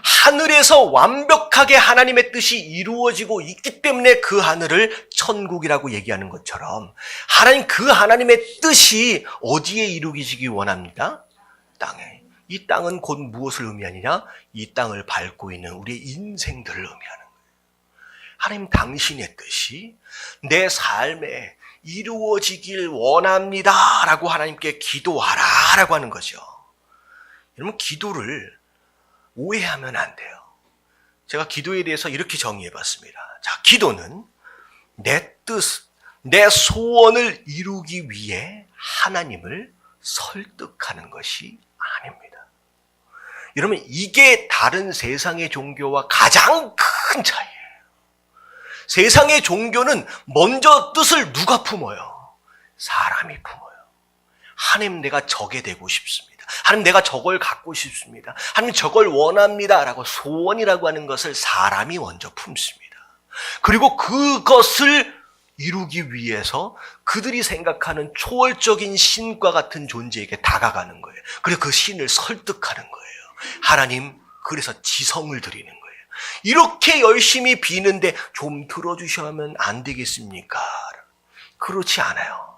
하늘에서 완벽하게 하나님의 뜻이 이루어지고 있기 때문에 그 하늘을 천국이라고 얘기하는 것처럼 그 하나님의 뜻이 어디에 이루어지기 원합니다? 땅에. 이 땅은 곧 무엇을 의미하느냐? 이 땅을 밟고 있는 우리의 인생들을 의미하는 거예요. 하나님 당신의 뜻이 내 삶에 이루어지길 원합니다 라고 하나님께 기도하라 라고 하는 거죠. 여러분 기도를 오해하면 안 돼요. 제가 기도에 대해서 이렇게 정의해 봤습니다. 자, 기도는 내 뜻, 내 소원을 이루기 위해 하나님을 설득하는 것이 아닙니다. 여러분 이게 다른 세상의 종교와 가장 큰 차이예요. 세상의 종교는 먼저 뜻을 누가 품어요? 사람이 품어요. 하나님 내가 저게 되고 싶습니다. 하나님 내가 저걸 갖고 싶습니다. 하나님 저걸 원합니다 라고 소원이라고 하는 것을 사람이 먼저 품습니다. 그리고 그것을 이루기 위해서 그들이 생각하는 초월적인 신과 같은 존재에게 다가가는 거예요. 그리고 그 신을 설득하는 거예요. 하나님, 그래서 지성을 드리는 거예요. 이렇게 열심히 비는데 좀 들어주시면 안 되겠습니까? 그렇지 않아요.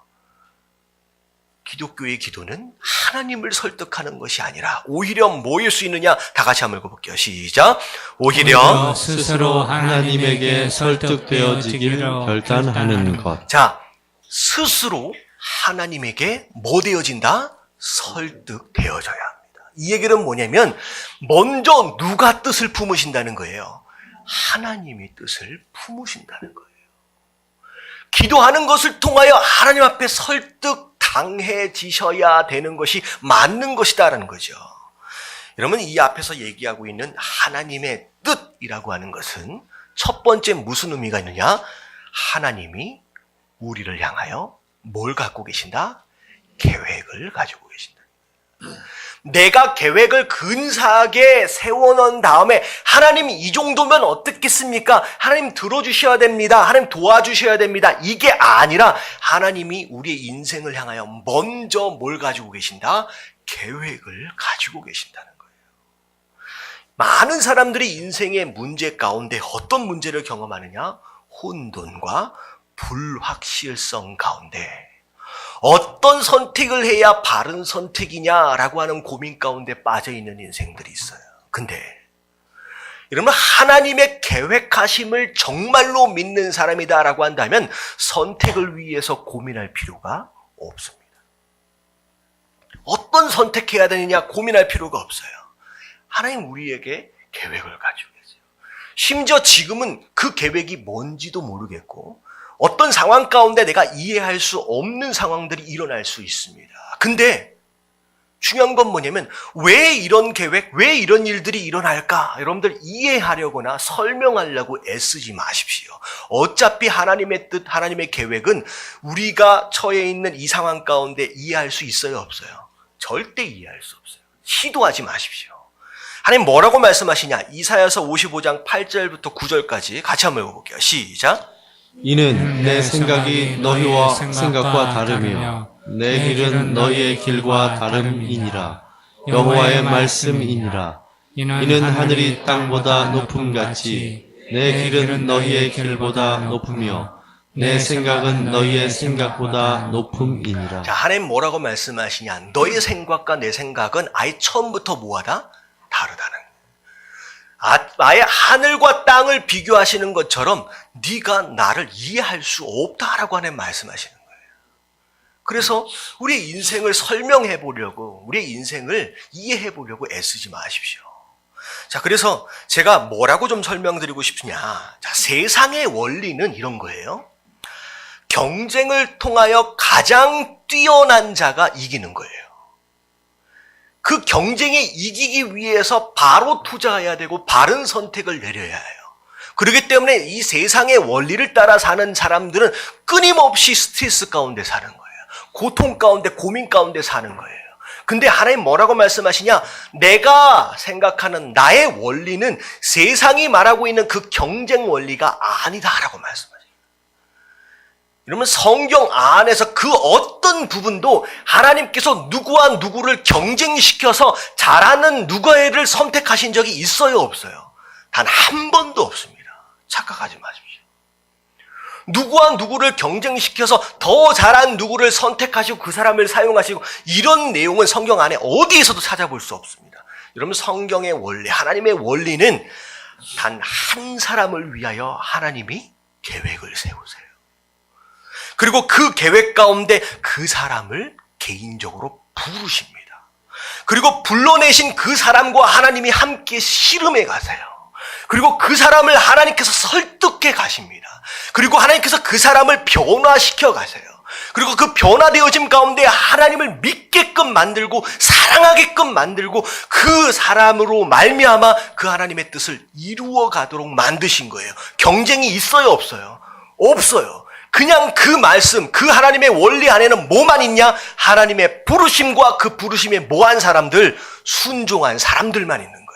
기독교의 기도는 하나님을 설득하는 것이 아니라 오히려 뭐일 수 있느냐? 다 같이 한번 읽어볼게요. 시작. 오히려 스스로 하나님에게 설득되어지길 결단하는 것. 자, 스스로 하나님에게 뭐 되어진다? 설득되어져야 합니다. 이 얘기는 뭐냐면 먼저 누가 뜻을 품으신다는 거예요? 하나님이 뜻을 품으신다는 거예요. 기도하는 것을 통하여 하나님 앞에 설득당해지셔야 되는 것이 맞는 것이다라는 거죠. 여러분 이 앞에서 얘기하고 있는 하나님의 뜻이라고 하는 것은 첫 번째 무슨 의미가 있느냐? 하나님이 우리를 향하여 뭘 갖고 계신다? 계획을 가지고 계신다. 내가 계획을 근사하게 세워놓은 다음에 하나님 이 정도면 어떻겠습니까? 하나님 들어주셔야 됩니다. 하나님 도와주셔야 됩니다. 이게 아니라 하나님이 우리의 인생을 향하여 먼저 뭘 가지고 계신다? 계획을 가지고 계신다는 거예요. 많은 사람들이 인생의 문제 가운데 어떤 문제를 경험하느냐? 혼돈과 불확실성 가운데 어떤 선택을 해야 바른 선택이냐라고 하는 고민 가운데 빠져있는 인생들이 있어요. 근데 여러분, 하나님의 계획하심을 정말로 믿는 사람이다라고 한다면 선택을 위해서 고민할 필요가 없습니다. 어떤 선택해야 되느냐 고민할 필요가 없어요. 하나님 우리에게 계획을 가지고 계세요. 심지어 지금은 그 계획이 뭔지도 모르겠고 어떤 상황 가운데 내가 이해할 수 없는 상황들이 일어날 수 있습니다. 근데 중요한 건 뭐냐면 왜 이런 계획, 왜 이런 일들이 일어날까? 여러분들 이해하려거나 설명하려고 애쓰지 마십시오. 어차피 하나님의 뜻, 하나님의 계획은 우리가 처해 있는 이 상황 가운데 이해할 수 있어요, 없어요? 절대 이해할 수 없어요. 시도하지 마십시오. 하나님 뭐라고 말씀하시냐? 이사야서 55장 8절부터 9절까지 같이 한번 읽어볼게요. 시작. 이는 내 생각이 너희와 생각과 다르며 내 길은 너희의 길과 다름이니라. 여호와의 말씀이니라. 이는 하늘이 땅보다 높음같이 내 길은 너희의 길보다 높으며 내 생각은 너희의 생각보다 높음이니라. 자, 하나님 뭐라고 말씀하시냐? 너의 생각과 내 생각은 아예 처음부터 뭐하다? 다르다는. 아예 하늘과 땅을 비교하시는 것처럼 네가 나를 이해할 수 없다라고 하는 말씀하시는 거예요. 그래서 우리의 인생을 설명해 보려고, 우리의 인생을 이해해 보려고 애쓰지 마십시오. 자, 그래서 제가 뭐라고 좀 설명드리고 싶으냐? 자, 세상의 원리는 이런 거예요. 경쟁을 통하여 가장 뛰어난 자가 이기는 거예요. 그 경쟁에 이기기 위해서 바로 투자해야 되고 바른 선택을 내려야 해요. 그렇기 때문에 이 세상의 원리를 따라 사는 사람들은 끊임없이 스트레스 가운데 사는 거예요. 고통 가운데, 고민 가운데 사는 거예요. 근데 하나님 뭐라고 말씀하시냐? 내가 생각하는 나의 원리는 세상이 말하고 있는 그 경쟁 원리가 아니다라고 말씀하세요. 이러면 성경 안에서 그 어떤 부분도 하나님께서 누구와 누구를 경쟁시켜서 잘하는 누구를 선택하신 적이 있어요, 없어요? 단 한 번도 없습니다. 착각하지 마십시오. 누구와 누구를 경쟁시켜서 더 잘한 누구를 선택하시고 그 사람을 사용하시고 이런 내용은 성경 안에 어디에서도 찾아볼 수 없습니다. 여러분, 성경의 원리, 하나님의 원리는 단 한 사람을 위하여 하나님이 계획을 세우세요. 그리고 그 계획 가운데 그 사람을 개인적으로 부르십니다. 그리고 불러내신 그 사람과 하나님이 함께 씨름해 가세요. 그리고 그 사람을 하나님께서 설득해 가십니다. 그리고 하나님께서 그 사람을 변화시켜 가세요. 그리고 그 변화되어짐 가운데 하나님을 믿게끔 만들고 사랑하게끔 만들고 그 사람으로 말미암아 그 하나님의 뜻을 이루어 가도록 만드신 거예요. 경쟁이 있어요, 없어요? 없어요. 그냥 그 말씀, 그 하나님의 원리 안에는 뭐만 있냐? 하나님의 부르심과 그 부르심에 뭐한 사람들, 순종한 사람들만 있는 거예요.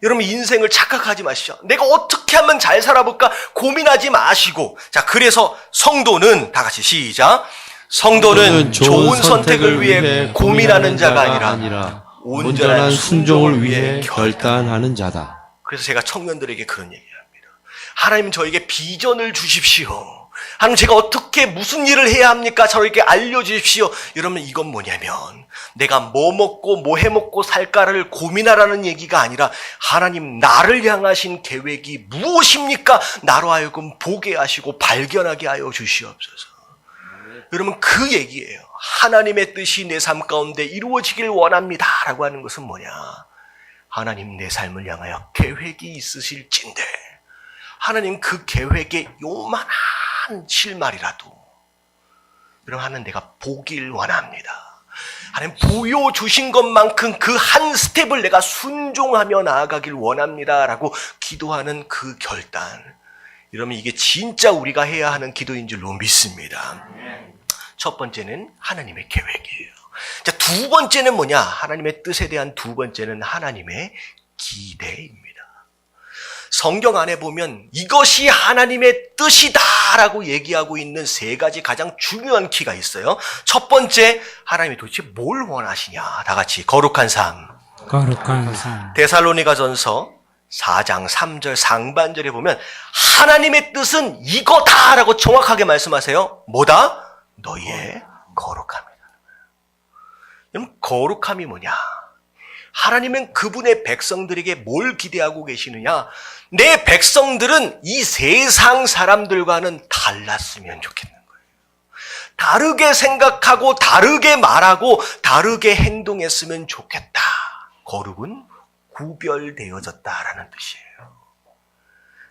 여러분, 인생을 착각하지 마시죠. 내가 어떻게 하면 잘 살아볼까 고민하지 마시고. 자, 그래서 성도는 다 같이 시작. 성도는 좋은 선택을 위해 고민하는 자가 아니라 온전한 순종을 위해 결단하는 자다. 그래서 제가 청년들에게 그런 얘기합니다. 하나님 저에게 비전을 주십시오. 하나님 제가 어떻게 무슨 일을 해야 합니까? 저에게 알려주십시오. 여러분, 이건 뭐냐면 내가 뭐 먹고 뭐 해먹고 살까를 고민하라는 얘기가 아니라 하나님 나를 향하신 계획이 무엇입니까? 나로 하여금 보게 하시고 발견하게 하여 주시옵소서. 여러분, 그 얘기예요. 하나님의 뜻이 내 삶 가운데 이루어지길 원합니다 라고 하는 것은 뭐냐? 하나님 내 삶을 향하여 계획이 있으실진데 하나님 그 계획에 요만한 실말이라도 여러분, 하나님 내가 보길 원합니다. 하나님 보여주신 것만큼 그 한 스텝을 내가 순종하며 나아가길 원합니다 라고 기도하는 그 결단, 여러분 이게 진짜 우리가 해야 하는 기도인 줄로 믿습니다. 첫 번째는 하나님의 계획이에요. 자, 두 번째는 뭐냐? 하나님의 뜻에 대한 두 번째는 하나님의 기대입니다. 성경 안에 보면 이것이 하나님의 뜻이다라고 얘기하고 있는 세 가지 가장 중요한 키가 있어요. 첫 번째, 하나님이 도대체 뭘 원하시냐? 다 같이 거룩한 삶. 거룩한 삶. 데살로니가전서 4장 3절 상반절에 보면 하나님의 뜻은 이거다라고 정확하게 말씀하세요. 뭐다? 너희의 거룩함이다. 그럼 거룩함이 뭐냐? 하나님은 그분의 백성들에게 뭘 기대하고 계시느냐? 내 백성들은 이 세상 사람들과는 달랐으면 좋겠는 거예요. 다르게 생각하고 다르게 말하고 다르게 행동했으면 좋겠다. 거룩은 구별되어졌다라는 뜻이에요.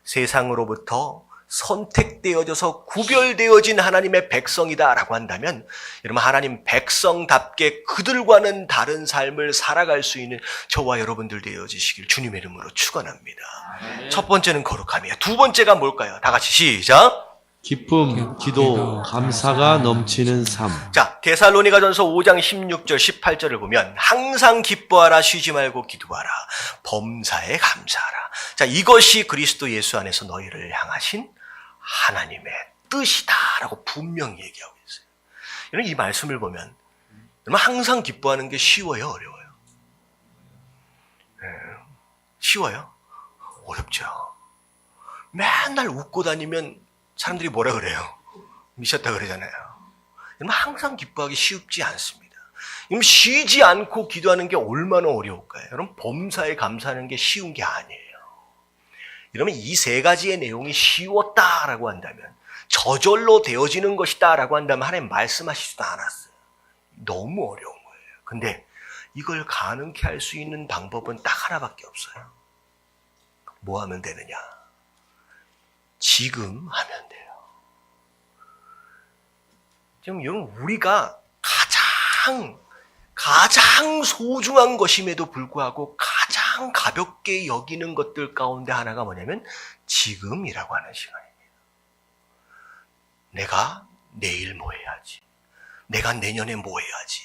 세상으로부터 선택되어져서 구별되어진 하나님의 백성이다라고 한다면 여러분 하나님 백성답게 그들과는 다른 삶을 살아갈 수 있는 저와 여러분들 되어지시길 주님의 이름으로 축원합니다. 첫 번째는 거룩함이에요. 두 번째가 뭘까요? 다 같이 시작. 기쁨, 기도, 감사가 넘치는 삶. 자, 데살로니가전서 5장 16절 18절을 보면 항상 기뻐하라, 쉬지 말고 기도하라, 범사에 감사하라. 자, 이것이 그리스도 예수 안에서 너희를 향하신 하나님의 뜻이다라고 분명히 얘기하고 있어요. 여러분 이 말씀을 보면 여러분 항상 기뻐하는 게 쉬워요, 어려워요? 쉬워요? 어렵죠. 맨날 웃고 다니면 사람들이 뭐라 그래요? 미쳤다 그러잖아요. 여러분 항상 기뻐하기 쉽지 않습니다. 여러분 쉬지 않고 기도하는 게 얼마나 어려울까요? 여러분 범사에 감사하는 게 쉬운 게 아니에요. 여러분 이 세 가지의 내용이 쉬웠다라고 한다면 저절로 되어지는 것이다라고 한다면 하나님 말씀하시지도 않았어요. 너무 어려운 거예요. 근데 이걸 가능케 할 수 있는 방법은 딱 하나밖에 없어요. 뭐 하면 되느냐? 지금 하면 돼요. 지금 여러분 우리가 가장 소중한 것임에도 불구하고 가장 가볍게 여기는 것들 가운데 하나가 뭐냐면 지금이라고 하는 시간입니다. 내가 내일 뭐 해야지? 내가 내년에 뭐 해야지?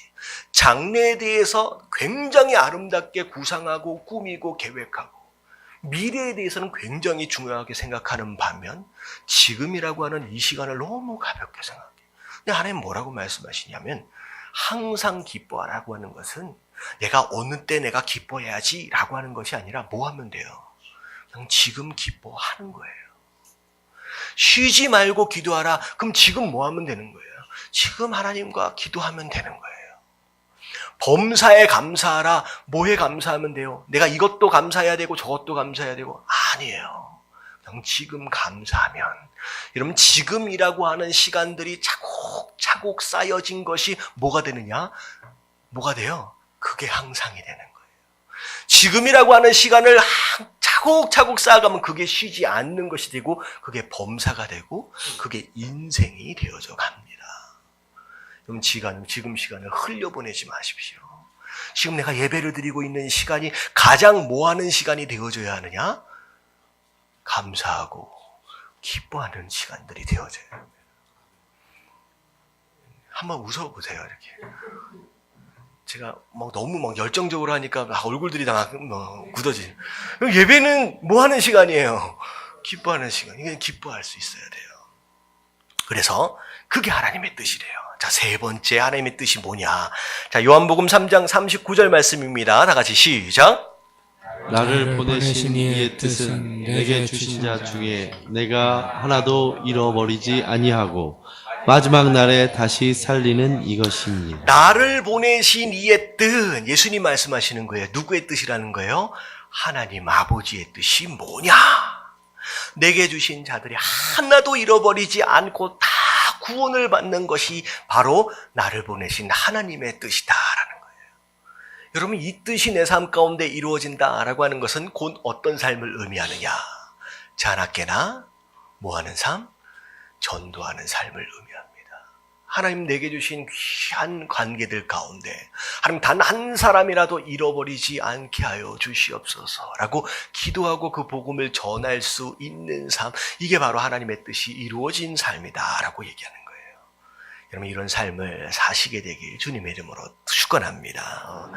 장래에 대해서 굉장히 아름답게 구상하고 꾸미고 계획하고 미래에 대해서는 굉장히 중요하게 생각하는 반면 지금이라고 하는 이 시간을 너무 가볍게 생각해요. 근데 하나님 뭐라고 말씀하시냐면 항상 기뻐하라고 하는 것은 내가 어느 때 내가 기뻐해야지 라고 하는 것이 아니라 뭐 하면 돼요? 그냥 지금 기뻐하는 거예요. 쉬지 말고 기도하라. 그럼 지금 뭐 하면 되는 거예요? 지금 하나님과 기도하면 되는 거예요. 범사에 감사하라. 뭐에 감사하면 돼요? 내가 이것도 감사해야 되고 저것도 감사해야 되고 아니에요. 그냥 지금 감사하면 여러분 지금이라고 하는 시간들이 차곡차곡 쌓여진 것이 뭐가 되느냐? 뭐가 돼요? 그게 항상이 되는 거예요. 지금이라고 하는 시간을 차곡차곡 쌓아가면 그게 쉬지 않는 것이 되고 그게 범사가 되고 그게 인생이 되어져 갑니다. 그럼 지금 시간을 흘려보내지 마십시오. 지금 내가 예배를 드리고 있는 시간이 가장 뭐하는 시간이 되어져야 하느냐? 감사하고 기뻐하는 시간들이 되어져야 합니다. 한번 웃어보세요, 이렇게. 제가 너무 열정적으로 하니까 얼굴들이 다 굳어지죠. 예배는 뭐하는 시간이에요? 기뻐하는 시간. 이게 기뻐할 수 있어야 돼요. 그래서 그게 하나님의 뜻이래요. 자, 세 번째 하나님의 뜻이 뭐냐? 자, 요한복음 3장 39절 말씀입니다. 다 같이 시작. 나를 보내신 이의 뜻은 내게 주신 자 중에 내가 하나도 잃어버리지 아니하고 마지막 날에 다시 살리는 이것입니다. 나를 보내신 이의 뜻, 예수님 말씀하시는 거예요. 누구의 뜻이라는 거예요? 하나님 아버지의 뜻이 뭐냐? 내게 주신 자들이 하나도 잃어버리지 않고 다 구원을 받는 것이 바로 나를 보내신 하나님의 뜻이다라는 거예요. 여러분 이 뜻이 내 삶 가운데 이루어진다라고 하는 것은 곧 어떤 삶을 의미하느냐? 자나깨나 뭐하는 삶? 전도하는 삶을 의미합니다. 하나님 내게 주신 귀한 관계들 가운데 하나님 단 한 사람이라도 잃어버리지 않게 하여 주시옵소서라고 기도하고 그 복음을 전할 수 있는 삶, 이게 바로 하나님의 뜻이 이루어진 삶이다라고 얘기하는 거예요. 여러분 이런 삶을 사시게 되길 주님의 이름으로 축원합니다.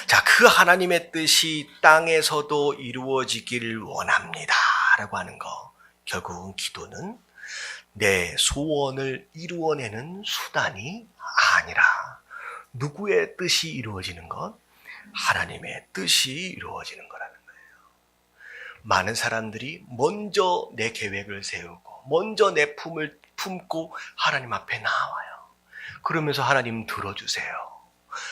자, 그 하나님의 뜻이 땅에서도 이루어지기를 원합니다라고 하는 거, 결국은 기도는 내 소원을 이루어내는 수단이 아니라 누구의 뜻이 이루어지는 것? 하나님의 뜻이 이루어지는 거라는 거예요. 많은 사람들이 먼저 내 계획을 세우고 먼저 내 품을 품고 하나님 앞에 나와요. 그러면서 하나님 들어주세요.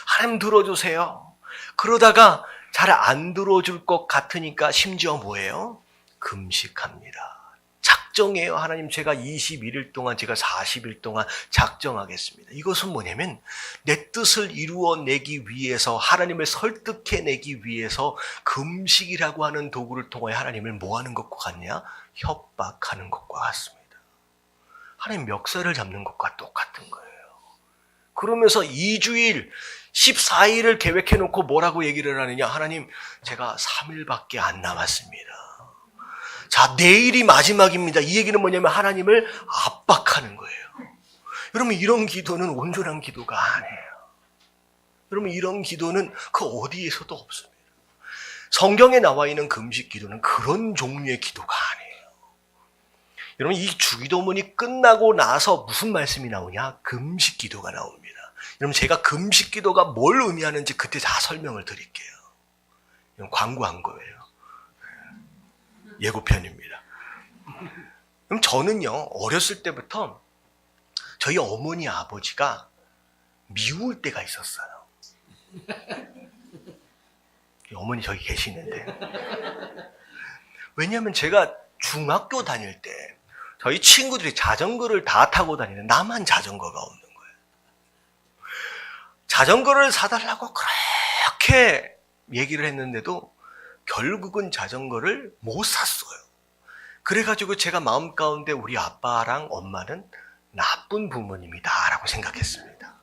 하나님 들어주세요. 그러다가 잘 안 들어줄 것 같으니까 심지어 뭐예요? 금식합니다. 작정해요. 하나님, 제가 21일 동안, 제가 40일 동안 작정하겠습니다. 이것은 뭐냐면 내 뜻을 이루어내기 위해서, 하나님을 설득해내기 위해서 금식이라고 하는 도구를 통하여 하나님을 뭐 하는 것과 같냐? 협박하는 것과 같습니다. 하나님 멱살을 잡는 것과 똑같은 거예요. 그러면서 2주일, 14일을 계획해놓고 뭐라고 얘기를 하느냐? 하나님, 제가 3일밖에 안 남았습니다. 자, 내일이 마지막입니다. 이 얘기는 뭐냐면 하나님을 압박하는 거예요. 여러분, 이런 기도는 온전한 기도가 아니에요. 여러분, 이런 기도는 그 어디에서도 없습니다. 성경에 나와 있는 금식 기도는 그런 종류의 기도가 아니에요. 여러분, 이 주기도문이 끝나고 나서 무슨 말씀이 나오냐? 금식 기도가 나옵니다. 여러분, 제가 금식 기도가 뭘 의미하는지 그때 다 설명을 드릴게요. 이건 광고한 거예요. 예고편입니다. 그럼 저는요, 어렸을 때부터 저희 어머니 아버지가 미울 때가 있었어요. 어머니 저기 계시는데. 왜냐하면 제가 중학교 다닐 때 저희 친구들이 자전거를 다 타고 다니는데 나만 자전거가 없는 거예요. 자전거를 사달라고 그렇게 얘기를 했는데도 결국은 자전거를 못 샀어요. 그래가지고 제가 마음 가운데 우리 아빠랑 엄마는 나쁜 부모님이다라고 생각했습니다.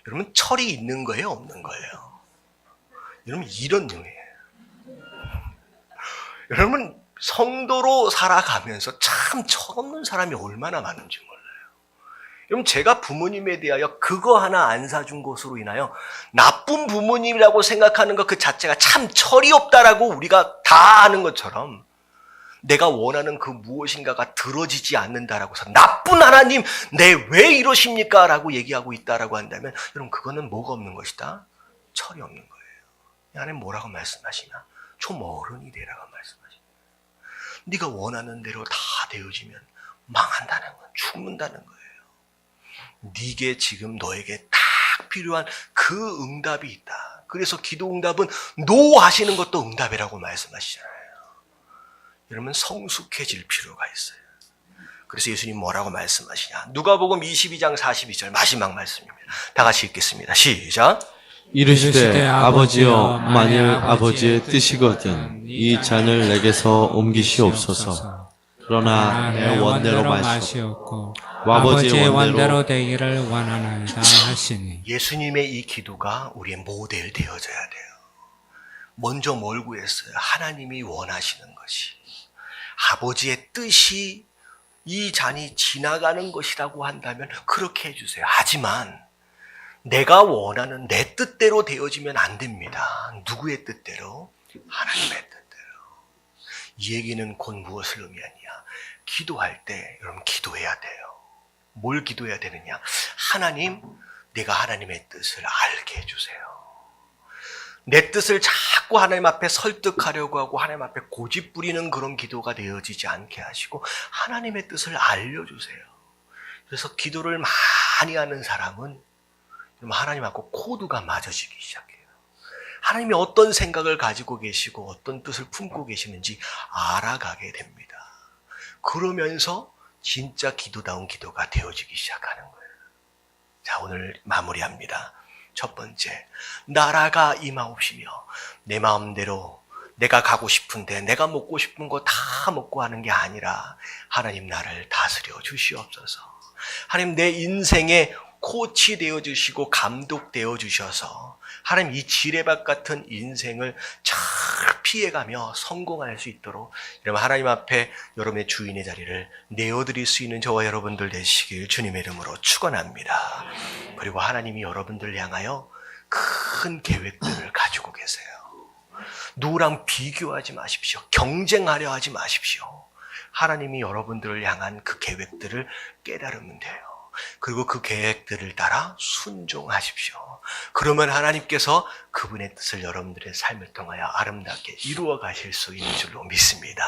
여러분, 철이 있는 거예요, 없는 거예요? 여러분, 이런 류예요. 여러분, 성도로 살아가면서 참 철없는 사람이 얼마나 많은지 몰라요. 여러분, 제가 부모님에 대하여 그거 하나 안 사준 것으로 인하여 나쁜 부모님이라고 생각하는 것 그 자체가 참 철이 없다라고 우리가 다 아는 것처럼 내가 원하는 그 무엇인가가 들어지지 않는다라고 해서 나쁜 하나님, 내 왜 이러십니까? 라고 얘기하고 있다라고 한다면 여러분, 그거는 뭐가 없는 것이다? 철이 없는 거예요. 이 안에 뭐라고 말씀하시나? 좀 어른이 되라고 말씀하시나? 네가 원하는 대로 다 되어지면 망한다는 거야. 죽는다는 거예요. 네게 지금 너에게 딱 필요한 그 응답이 있다. 그래서 기도 응답은 노 하시는 것도 응답이라고 말씀하시잖아요. 여러분, 성숙해질 필요가 있어요. 그래서 예수님 뭐라고 말씀하시냐? 누가복음 22장 42절 마지막 말씀입니다. 다 같이 읽겠습니다. 시작. 이르시되 아버지여, 만일 아버지의 뜻이거든 이 잔을 내게서 옮기시옵소서. 그러나 내 원대로 마시옵고 아버지의 원대로 되기를 원하나이다 하시니. 예수님의 이 기도가 우리의 모델 되어져야 돼요. 먼저 뭘 구했어요? 하나님이 원하시는 것이, 아버지의 뜻이 이 잔이 지나가는 것이라고 한다면 그렇게 해주세요. 하지만 내가 원하는 내 뜻대로 되어지면 안 됩니다. 누구의 뜻대로? 하나님의 뜻대로. 이 얘기는 곧 무엇을 의미하냐? 기도할 때 여러분, 기도해야 돼요. 뭘 기도해야 되느냐? 하나님, 내가 하나님의 뜻을 알게 해주세요. 내 뜻을 자꾸 하나님 앞에 설득하려고 하고 하나님 앞에 고집 부리는 그런 기도가 되어지지 않게 하시고 하나님의 뜻을 알려주세요. 그래서 기도를 많이 하는 사람은 하나님하고 코드가 맞아지기 시작해요. 하나님이 어떤 생각을 가지고 계시고 어떤 뜻을 품고 계시는지 알아가게 됩니다. 그러면서 진짜 기도다운 기도가 되어지기 시작하는 거예요. 자, 오늘 마무리합니다. 첫 번째, 나라가 임하옵시며 내 마음대로 내가 가고 싶은데 내가 먹고 싶은 거 다 먹고 하는 게 아니라 하나님 나를 다스려 주시옵소서. 하나님 내 인생의 코치 되어 주시고 감독 되어 주셔서 하나님 이 지뢰밭 같은 인생을 잘 피해가며 성공할 수 있도록 여러분 하나님 앞에 여러분의 주인의 자리를 내어드릴 수 있는 저와 여러분들 되시길 주님의 이름으로 축원합니다. 그리고 하나님이 여러분들 향하여 큰 계획들을 가지고 계세요. 누구랑 비교하지 마십시오. 경쟁하려 하지 마십시오. 하나님이 여러분들을 향한 그 계획들을 깨달으면 돼요. 그리고 그 계획들을 따라 순종하십시오. 그러면 하나님께서 그분의 뜻을 여러분들의 삶을 통하여 아름답게 이루어 가실 수 있는 줄로 믿습니다.